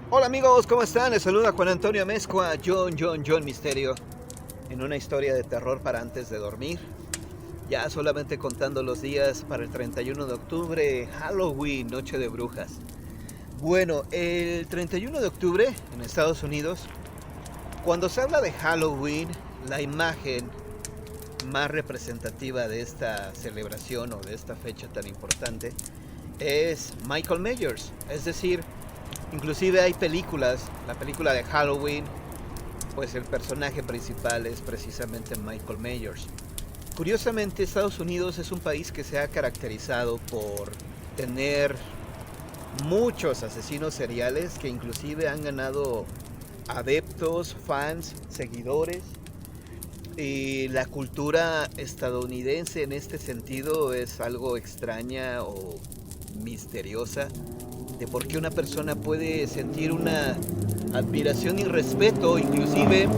Hola amigos, ¿cómo están? Les saluda Juan Antonio Amezcua, John Misterio, en una historia de terror para antes de dormir. Ya solamente contando los días para el 31 de octubre, Halloween, Noche de Brujas. Bueno, el 31 de octubre en Estados Unidos, cuando se habla de Halloween, la imagen más representativa de esta celebración o de esta fecha tan importante es Michael Myers. Es decir, inclusive hay películas, la película de Halloween, pues el personaje principal es precisamente Michael Myers. Curiosamente, Estados Unidos es un país que se ha caracterizado por tener muchos asesinos seriales que inclusive han ganado adeptos, fans, seguidores. Y la cultura estadounidense en este sentido es algo extraña o misteriosa de por qué una persona puede sentir una admiración y respeto inclusive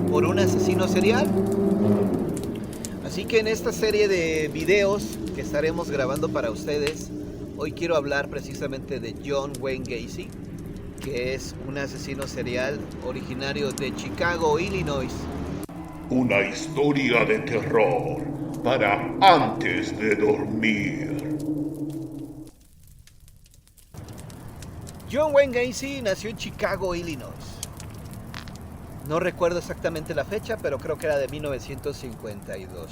por un asesino serial. Así que en esta serie de videos que estaremos grabando para ustedes, hoy quiero hablar precisamente de John Wayne Gacy, que es un asesino serial originario de Chicago, Illinois. Una historia de terror para antes de dormir. John Wayne Gacy nació en Chicago, Illinois. No recuerdo exactamente la fecha, pero creo que era de 1952.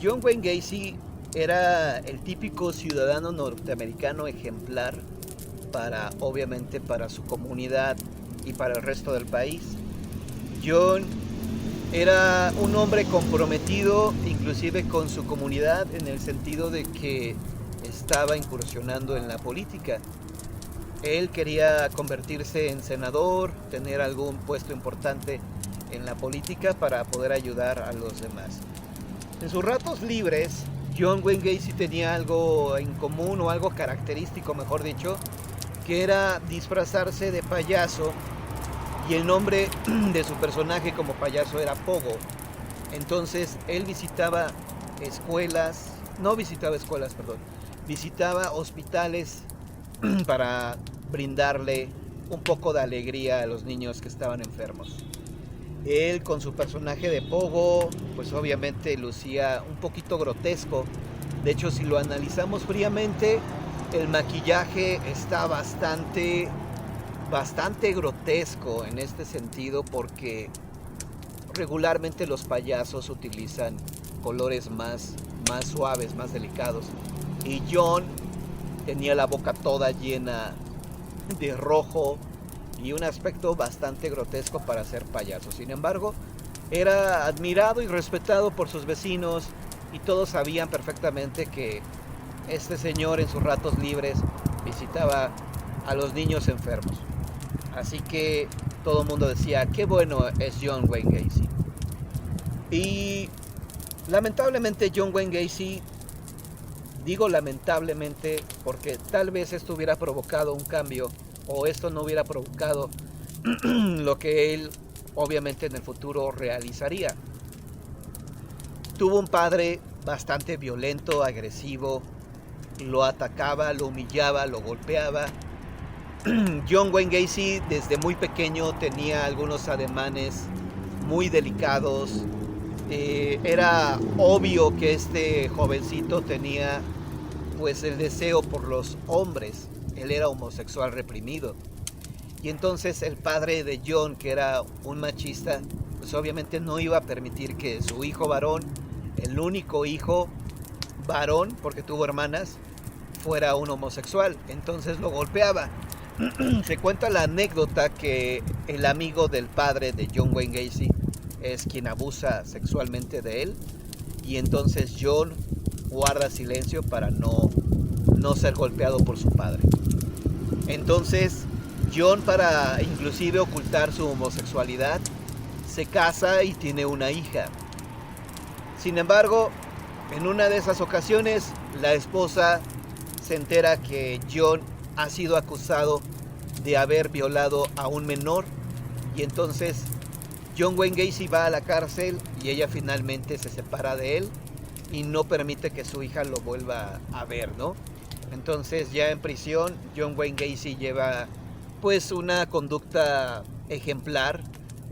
John Wayne Gacy era el típico ciudadano norteamericano ejemplar para, obviamente, para su comunidad y para el resto del país. John era un hombre comprometido inclusive con su comunidad en el sentido de que estaba incursionando en la política. Él quería convertirse en senador, tener algún puesto importante en la política para poder ayudar a los demás. En sus ratos libres, John Wayne Gacy tenía algo en común o algo característico, mejor dicho, que era disfrazarse de payaso, y el nombre de su personaje como payaso era Pogo. Entonces él visitaba escuelas, no visitaba escuelas, perdón, visitaba hospitales para brindarle un poco de alegría a los niños que estaban enfermos. Él con su personaje de Pogo, pues obviamente lucía un poquito grotesco. De hecho, si lo analizamos fríamente, el maquillaje está bastante grotesco en este sentido porque regularmente los payasos utilizan colores más suaves, más delicados. Y John tenía la boca toda llena de rojo y un aspecto bastante grotesco para ser payaso. Sin embargo, era admirado y respetado por sus vecinos y todos sabían perfectamente que este señor en sus ratos libres visitaba a los niños enfermos. Así que todo el mundo decía, qué bueno es John Wayne Gacy. Y lamentablemente John Wayne Gacy, digo lamentablemente porque tal vez esto hubiera provocado un cambio o esto no hubiera provocado lo que él obviamente en el futuro realizaría. Tuvo un padre bastante violento, agresivo, lo atacaba, lo humillaba, lo golpeaba. John Wayne Gacy desde muy pequeño tenía algunos ademanes muy delicados. Era obvio que este jovencito tenía pues el deseo por los hombres. Él era homosexual reprimido. Y entonces el padre de John, que era un machista, pues obviamente no iba a permitir que su hijo varón, el único hijo varón, porque tuvo hermanas, fuera un homosexual. Entonces lo golpeaba. Se cuenta la anécdota que el amigo del padre de John Wayne Gacy es quien abusa sexualmente de él, y entonces John guarda silencio para no ser golpeado por su padre. Entonces John, para inclusive ocultar su homosexualidad, se casa y tiene una hija. Sin embargo, en una de esas ocasiones la esposa se entera que John ha sido acusado de haber violado a un menor, y entonces John Wayne Gacy va a la cárcel y ella finalmente se separa de él y no permite que su hija lo vuelva a ver, ¿no? Entonces ya en prisión John Wayne Gacy lleva pues una conducta ejemplar.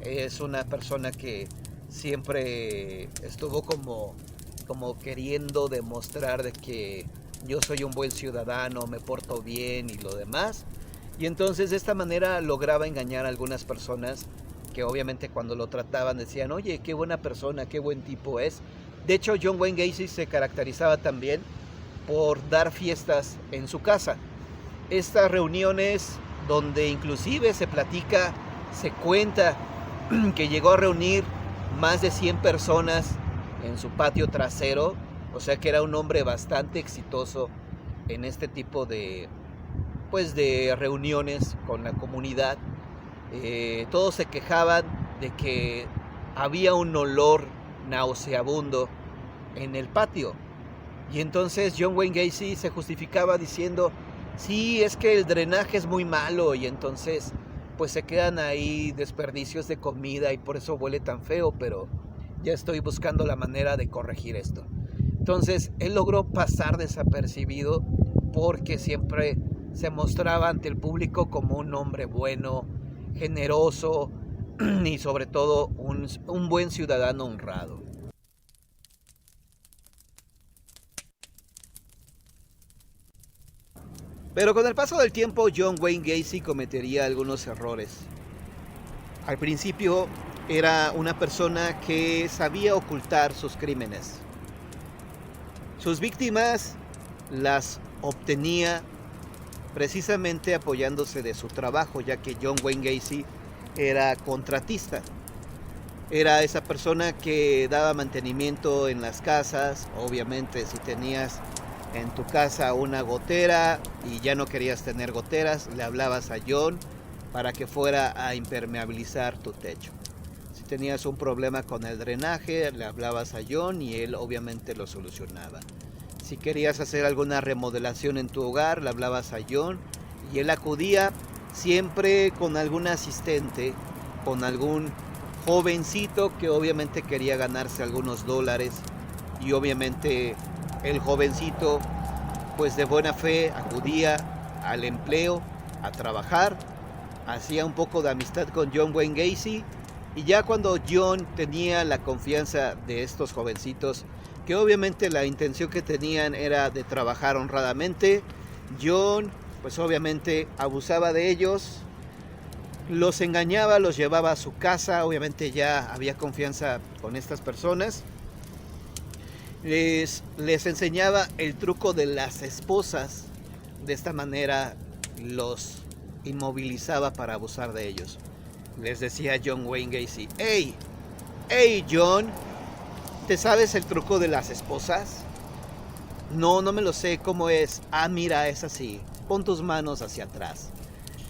Es una persona que siempre estuvo como queriendo demostrar de que yo soy un buen ciudadano, me porto bien y lo demás. Y entonces de esta manera lograba engañar a algunas personas que obviamente cuando lo trataban decían, oye, qué buena persona, qué buen tipo es. De hecho, John Wayne Gacy se caracterizaba también por dar fiestas en su casa. Estas reuniones donde inclusive se platica, se cuenta que llegó a reunir más de 100 personas en su patio trasero, o sea que era un hombre bastante exitoso en este tipo de, pues, de reuniones con la comunidad. Todos se quejaban de que había un olor nauseabundo en el patio. Y entonces John Wayne Gacy se justificaba diciendo, sí, es que el drenaje es muy malo y entonces pues se quedan ahí desperdicios de comida y por eso huele tan feo, pero ya estoy buscando la manera de corregir esto. Entonces él logró pasar desapercibido porque siempre se mostraba ante el público como un hombre bueno, generoso y sobre todo un buen ciudadano honrado. Pero con el paso del tiempo John Wayne Gacy cometería algunos errores. Al principio era una persona que sabía ocultar sus crímenes. Sus víctimas las obtenía precisamente apoyándose de su trabajo, ya que John Wayne Gacy era contratista. Era esa persona que daba mantenimiento en las casas. Obviamente si tenías en tu casa una gotera y ya no querías tener goteras, le hablabas a John para que fuera a impermeabilizar tu techo. Si tenías un problema con el drenaje, le hablabas a John y él obviamente lo solucionaba. Si querías hacer alguna remodelación en tu hogar, le hablabas a John y él acudía siempre con algún asistente, con algún jovencito que obviamente quería ganarse algunos dólares y obviamente el jovencito pues de buena fe acudía al empleo, a trabajar, hacía un poco de amistad con John Wayne Gacy y ya cuando John tenía la confianza de estos jovencitos, que obviamente la intención que tenían era de trabajar honradamente, John pues obviamente abusaba de ellos, los engañaba, los llevaba a su casa, obviamente ya había confianza con estas personas. Les enseñaba el truco de las esposas, de esta manera los inmovilizaba para abusar de ellos. Les decía John Wayne Gacy, hey John, ¿te sabes el truco de las esposas? No me lo sé, ¿cómo es? Ah, mira, es así, pon tus manos hacia atrás.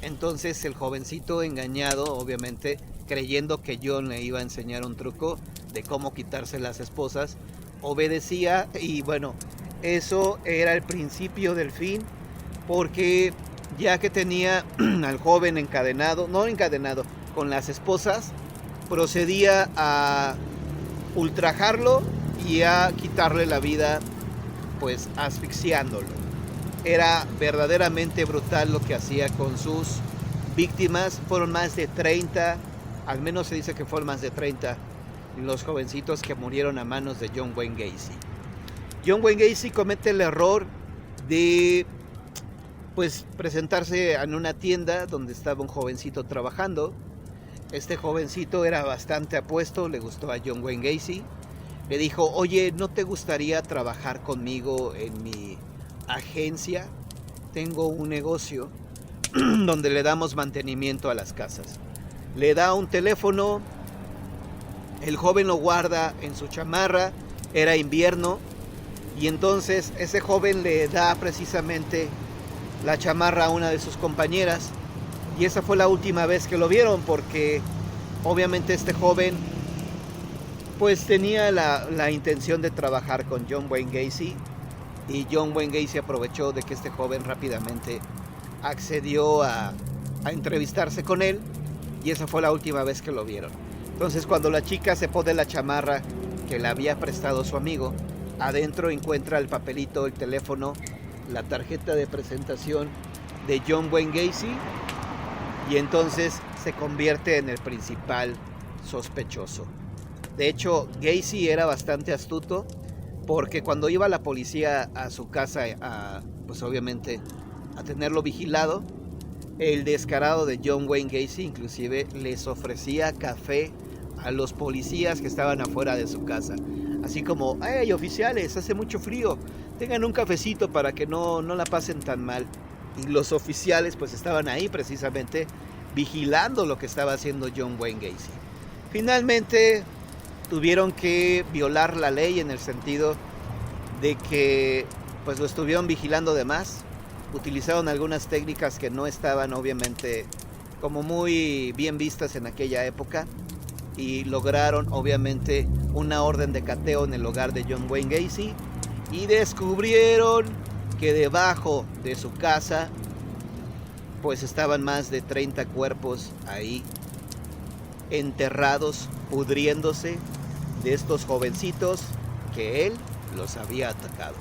Entonces el jovencito engañado, obviamente, creyendo que John le iba a enseñar un truco de cómo quitarse las esposas, obedecía y bueno, eso era el principio del fin, porque ya que tenía al joven encadenado, no encadenado, con las esposas, procedía a ultrajarlo y a quitarle la vida, pues asfixiándolo. Era verdaderamente brutal lo que hacía con sus víctimas. Fueron más de 30, al menos se dice que fueron más de 30 los jovencitos que murieron a manos de John Wayne Gacy. John Wayne Gacy comete el error de pues presentarse en una tienda donde estaba un jovencito trabajando. Este jovencito era bastante apuesto, le gustó a John Wayne Gacy. Le dijo, oye, ¿no te gustaría trabajar conmigo en mi agencia? Tengo un negocio donde le damos mantenimiento a las casas. Le da un teléfono, el joven lo guarda en su chamarra, era invierno, y entonces ese joven le da precisamente la chamarra a una de sus compañeras, y esa fue la última vez que lo vieron, porque obviamente este joven pues tenía la intención de trabajar con John Wayne Gacy, y John Wayne Gacy aprovechó de que este joven rápidamente accedió a entrevistarse con él, y esa fue la última vez que lo vieron. Entonces cuando la chica se pone la chamarra que le había prestado su amigo, adentro encuentra el papelito, el teléfono, la tarjeta de presentación de John Wayne Gacy, y entonces se convierte en el principal sospechoso. De hecho, Gacy era bastante astuto, porque cuando iba la policía a su casa, pues obviamente a tenerlo vigilado, el descarado de John Wayne Gacy inclusive les ofrecía café a los policías que estaban afuera de su casa. Así como, hey oficiales, hace mucho frío, tengan un cafecito para que no la pasen tan mal. Y los oficiales pues estaban ahí precisamente vigilando lo que estaba haciendo John Wayne Gacy. Finalmente tuvieron que violar la ley en el sentido de que pues lo estuvieron vigilando de más. Utilizaron algunas técnicas que no estaban obviamente como muy bien vistas en aquella época y lograron obviamente una orden de cateo en el hogar de John Wayne Gacy y descubrieron que debajo de su casa pues estaban más de 30 cuerpos ahí enterrados, pudriéndose, de estos jovencitos que él los había atacado.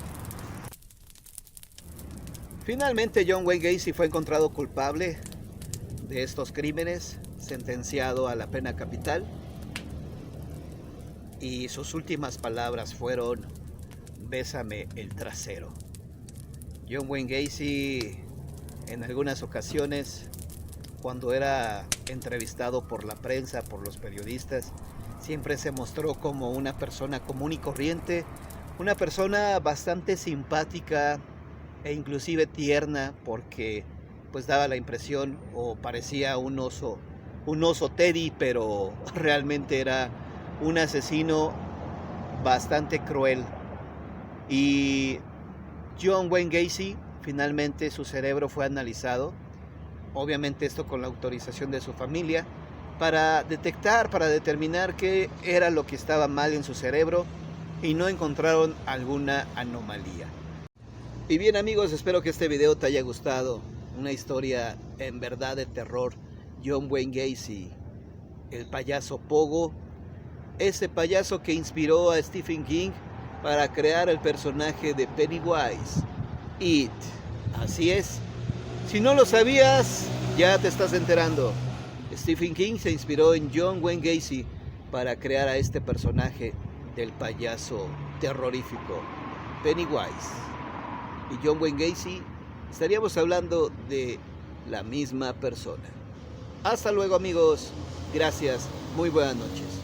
Finalmente John Wayne Gacy fue encontrado culpable de estos crímenes, sentenciado a la pena capital, y sus últimas palabras fueron: bésame el trasero. John Wayne Gacy en algunas ocasiones, cuando era entrevistado por la prensa, por los periodistas, siempre se mostró como una persona común y corriente, una persona bastante simpática e inclusive tierna, porque pues daba la impresión o parecía un oso Teddy, pero realmente era un asesino bastante cruel. Y John Wayne Gacy, finalmente su cerebro fue analizado, obviamente esto con la autorización de su familia, para determinar qué era lo que estaba mal en su cerebro, y no encontraron alguna anomalía. Y bien amigos, espero que este video te haya gustado. Una historia en verdad de terror. John Wayne Gacy, el payaso Pogo, ese payaso que inspiró a Stephen King para crear el personaje de Pennywise, It. Así es, si no lo sabías, ya te estás enterando. Stephen King se inspiró en John Wayne Gacy para crear a este personaje del payaso terrorífico Pennywise. Y John Wayne Gacy, estaríamos hablando de la misma persona. Hasta luego amigos, gracias, muy buenas noches.